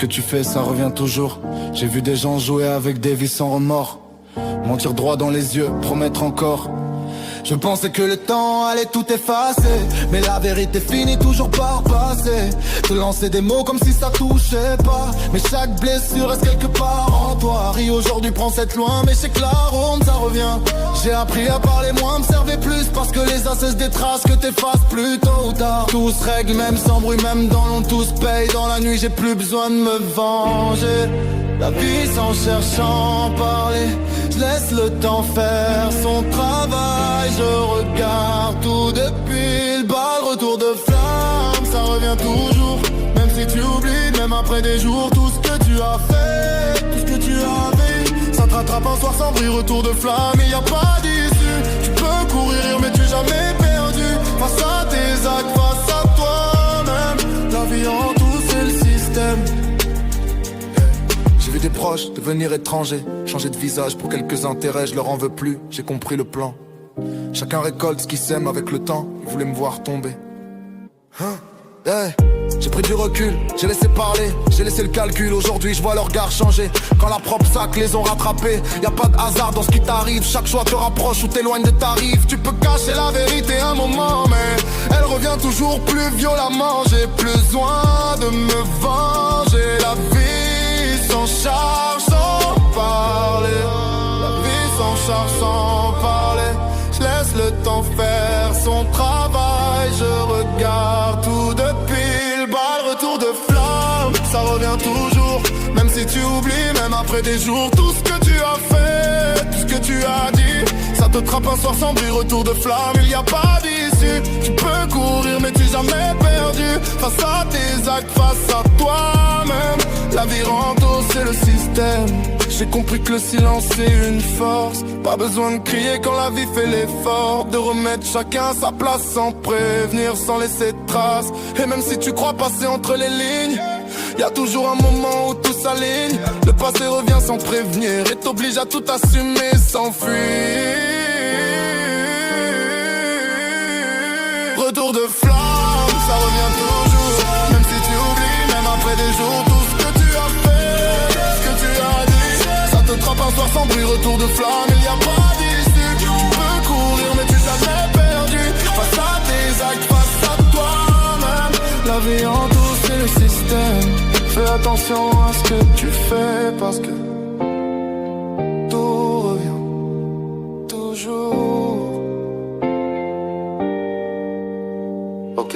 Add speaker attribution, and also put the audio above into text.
Speaker 1: que tu fais, ça revient toujours. J'ai vu des gens jouer avec des vies sans remords, mentir droit dans les yeux, promettre encore. Je pensais que le temps allait tout effacer, mais la vérité finit toujours par passer. Te lancer des mots comme si ça touchait pas, mais chaque blessure reste quelque part en toi. Ris aujourd'hui, prends cette loin, mais c'est que l'arôme ça revient. J'ai appris à parler moins, me servir plus, parce que les as cessent des traces que t'effaces plus tôt ou tard. Tout se règle, même sans bruit, même dans l'ombre, tout se paye. Dans la nuit, j'ai plus besoin de me venger. La vie sans cherchant parler, je laisse le temps faire son travail. Je regarde tout depuis le bas, le retour de flamme, ça revient toujours. Même si tu oublies, même après des jours, tout ce que tu as fait, tout ce que tu avais, ça te rattrape un soir sans bruit, retour de flamme, il y a pas d'issue. Tu peux courir mais tu es jamais perdu, face à tes actes, face à toi-même. La vie en tout c'est le système. J'ai vu des proches devenir étrangers, changer de visage pour quelques intérêts, je leur en veux plus, j'ai compris le plan. Chacun récolte ce qu'il sème avec le temps, ils voulaient me voir tomber. Hey. J'ai pris du recul, j'ai laissé parler, j'ai laissé le calcul. Aujourd'hui je vois leur regard changer, quand la propre sac les ont rattrapés. Y'a pas de hasard dans ce qui t'arrive, chaque choix te rapproche ou t'éloigne de ta rive. Tu peux cacher la vérité un moment, mais elle revient toujours plus violemment. J'ai besoin de me venger, la vie sans charge, sans parler. La vie sans charge, sans parler. Je laisse le temps faire son travail, je regarde tout depuis le bas, le retour de flamme, ça revient toujours. Même si tu oublies, même après des jours, tout ce que tu as fait, tout ce que tu as dit, ça te trappe un soir sans bruit, retour de flamme, il y a pas d'issue. Tu peux courir mais tu es jamais perdu, face à tes actes, face à toi-même. La vie rend c'est le système. J'ai compris que le silence c'est une force. Pas besoin de crier quand la vie fait l'effort de remettre chacun à sa place sans prévenir, sans laisser de traces. Et même si tu crois passer entre les lignes, y a toujours un moment où tout s'aligne. Le passé revient sans prévenir et t'oblige à tout assumer, s'enfuir. Retour de flamme, ça revient toujours. Même si tu oublies, même après des jours, tout ce que tu as fait, ce que tu as dit, ça te trappe un soir sans bruit, retour de flamme, il y a pas d'issue. Tu peux courir mais tu t'as jamais perdu, face à tes actes, face à toi-même. La vie en tout c'est le système. Fais attention à ce que tu fais, parce que tout revient toujours. Ok.